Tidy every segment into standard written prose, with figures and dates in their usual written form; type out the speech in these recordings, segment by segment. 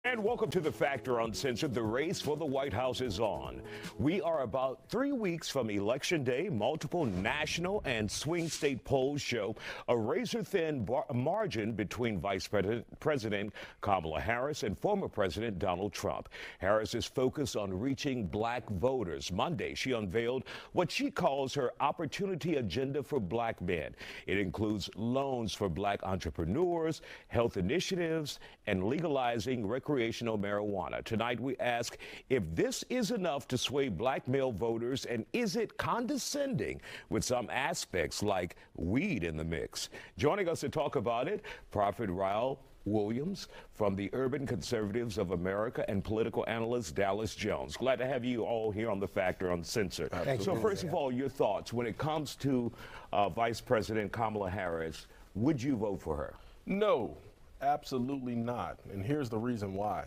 And welcome to The Factor Uncensored. The race for the White House is on. We are about 3 weeks from Election Day. Multiple national and swing state polls show a razor-thin margin between Vice President Kamala Harris and former President Donald Trump. Harris is focused on reaching black voters. Monday, she unveiled what she calls her opportunity agenda for black men. It includes loans for black entrepreneurs, health initiatives, and legalizing recreational marijuana. Tonight, we ask if this is enough to sway black male voters, and is it condescending with some aspects like weed in the mix? Joining us to talk about it, Prophet Raul Williams from the Urban Conservatives of America and political analyst Dallas Jones. Glad to have you all here on The Factor Uncensored. So first of all, your thoughts when it comes to Vice President Kamala Harris. Would you vote for her? No. Absolutely not. And here's the reason why.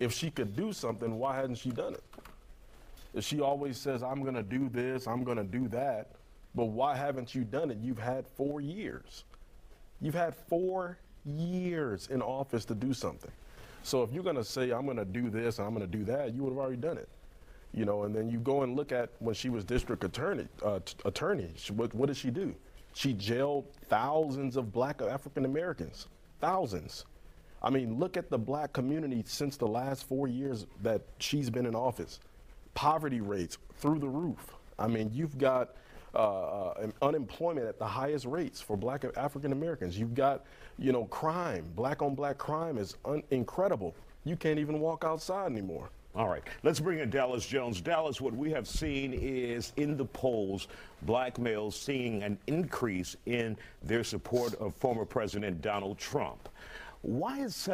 If she could do something, why hasn't she done it? If she always says, I'm going to do this, I'm going to do that, but why haven't you done it? You've had 4 years. You've had 4 years in office to do something. So if you're going to say, I'm going to do this, and I'm going to do that, you would have already done it. You know, and then you go and look at when she was district attorney, what did she do? She jailed thousands of black African Americans. Thousands. I mean, look at the black community since the last 4 years that she's been in office. Poverty rates through the roof. I mean, you've got unemployment at the highest rates for black African Americans. You've got, you know, crime. Black on black crime is incredible. You can't even walk outside anymore. All right, let's bring in Dallas Jones. Dallas, what we have seen is in the polls, black males seeing an increase in their support of former President Donald Trump. Why is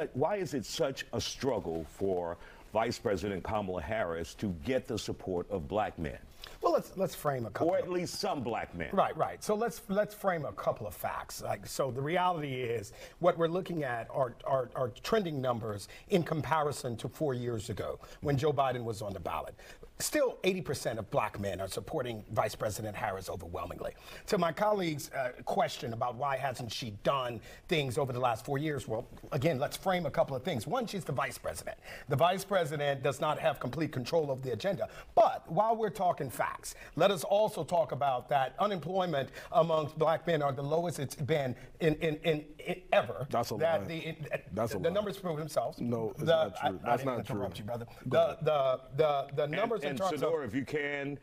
it such a struggle for Vice President Kamala Harris to get the support of black men? Well, let's frame a couple. Or at least some black men. Right. So let's frame a couple of facts. So the reality is what we're looking at are trending numbers in comparison to 4 years ago when Joe Biden was on the ballot. Still, 80% of black men are supporting Vice President Harris overwhelmingly. To my colleague's question about why hasn't she done things over the last 4 years, well, again, let's frame a couple of things. One, she's the vice president. The vice president does not have complete control of the agenda. But while we're talking facts, let us also talk about that unemployment amongst black men are the lowest it's been in ever. That's a lie. The numbers prove themselves. No, it's not true. That's not true. You, brother. The numbers and in terms Sador, of, if you can,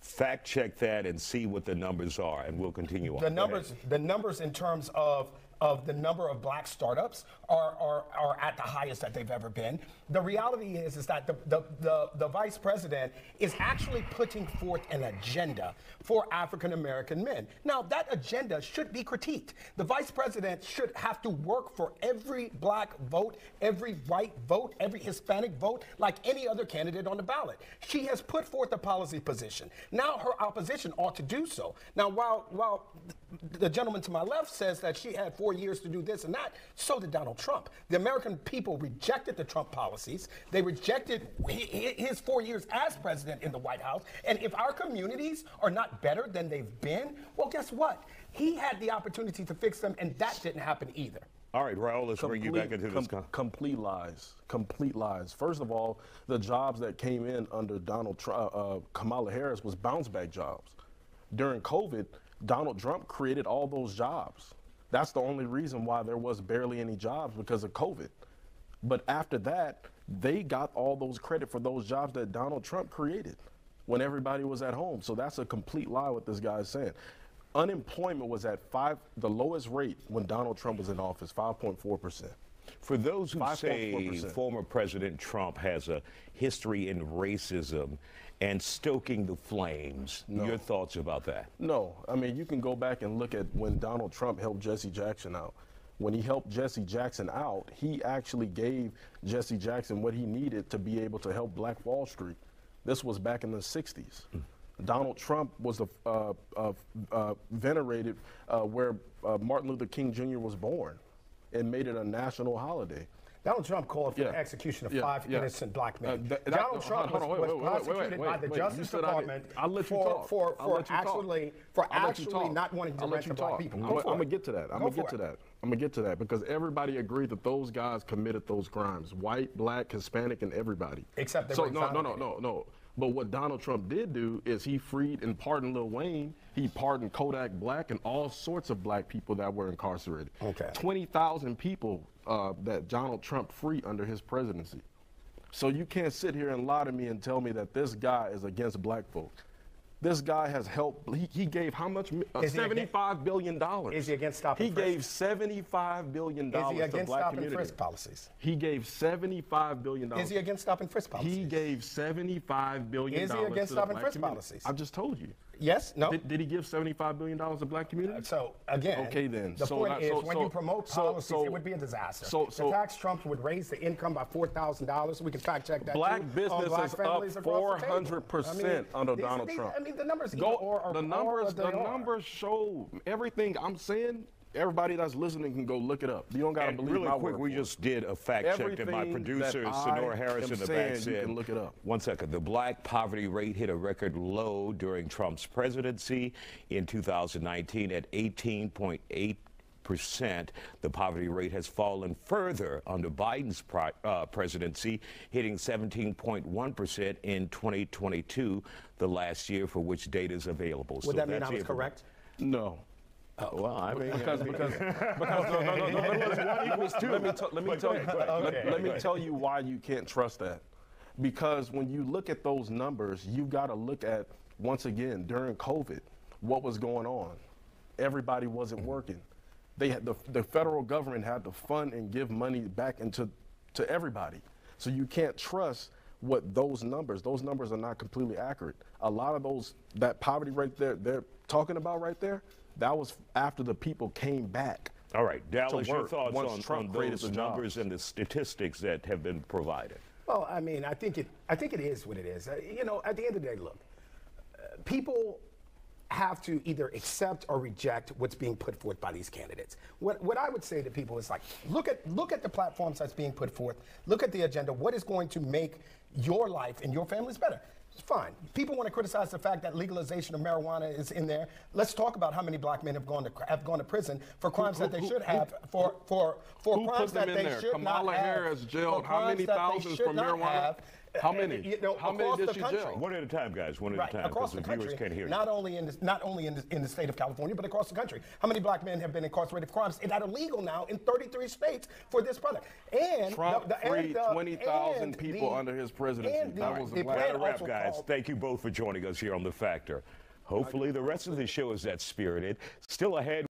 fact check that and see what the numbers are, and we'll continue on. The numbers in terms of the number of black startups are at the highest that they've ever been. The reality is that the vice president is actually putting forth an agenda for African American men. Now, that agenda should be critiqued. The vice president should have to work for every black vote, every white vote, every Hispanic vote, like any other candidate on the ballot. She has put forth a policy position. Now her opposition ought to do so. Now, while the gentleman to my left says that she had 4 years to do this and that, so did Donald Trump. The American people rejected the Trump policies. They rejected his 4 years as president in the White House. And if our communities are not better than they've been, well, guess what? He had the opportunity to fix them, and that didn't happen either. All right, Raul, let's bring you back into this. Complete lies. Complete lies. First of all, the jobs that came in under Donald Trump, Kamala Harris was bounce back jobs. During COVID, Donald Trump created all those jobs. That's the only reason why there was barely any jobs, because of COVID. But after that, they got all those credit for those jobs that Donald Trump created when everybody was at home. So that's a complete lie what this guy is saying. Unemployment was at the lowest rate when Donald Trump was in office, 5.4%. For those who say former President Trump has a history in racism and stoking the flames, your thoughts about that? No. I mean, you can go back and look at when Donald Trump helped Jesse Jackson out. When he helped Jesse Jackson out, he actually gave Jesse Jackson what he needed to be able to help Black Wall Street. This was back in the 60s. Donald Trump was venerated where Martin Luther King Jr. was born and made it a national holiday. Donald Trump called for the execution of 5 innocent black men. Donald Trump was prosecuted by the Justice Department for actually not wanting to rent to black people. I'm going to get to that. I'm gonna get to that because everybody agreed that those guys committed those crimes. White, black, Hispanic, and everybody. Except they so were exonerated. No. But what Donald Trump did do is he freed and pardoned Lil Wayne. He pardoned Kodak Black and all sorts of black people that were incarcerated. Okay. 20,000 people that Donald Trump freed under his presidency. So you can't sit here and lie to me and tell me that this guy is against black folks. This guy has helped. He gave how much? $75 billion. Is he against stop and frisk? He gave $75 billion to Is he against black stop community. and frisk policies? He gave $75 billion. Is he against stop and frisk policies? He gave $75 billion. Is he against stop and frisk policies? I just told you. Yes? No? Did he give $75 billion to black community? So, again, okay, then. the point is when you promote policies, it would be a disaster. The tax Trump would raise the income by $4,000. We can fact check that. Black too, business is up 400% under Donald Trump. I mean, the numbers the numbers show everything I'm saying. Everybody that's listening can go look it up. You don't got to believe really my quick, word. we just did a fact check that my producer, Sonora Harris, in the back said. You can look it up. 1 second. The black poverty rate hit a record low during Trump's presidency in 2019 at 18.8%. The poverty rate has fallen further under Biden's presidency, hitting 17.1% in 2022, the last year for which data is available. Would that mean I was correct? No. Oh, well, I mean, because no, let me tell you why you can't trust that. Because when you look at those numbers, you've got to look at, once again, during COVID, what was going on. Everybody wasn't working. They had the federal government had to fund and give money back into everybody. So you can't trust what those numbers are not completely accurate. A lot of that poverty rate they're talking about right there, that was after the people came back. All right, Dallas, your thoughts on those numbers and the statistics that have been provided? Well, I mean, I think it is what it is. You know, at the end of the day, look, people have to either accept or reject what's being put forth by these candidates. What I would say to people is like, look at the platforms that's being put forth. Look at the agenda. What is going to make your life and your family's better? It's fine. People want to criticize the fact that legalization of marijuana is in there. Let's talk about how many black men have gone to prison for crimes that they should have for crimes that they should not have. Kamala Harris jailed how many thousands for marijuana? How many? How many did she jail? One at a time, guys. One at a time, across because the the viewers country, can't hear you. not only in the state of California, but across the country. How many black men have been incarcerated for crimes that are legal now in 33 states for this product? And Trump freed 20,000 people under his presidency. That was a wrap, guys. Thank you both for joining us here on The Factor. Hopefully, the rest of the show is that spirited. Still ahead.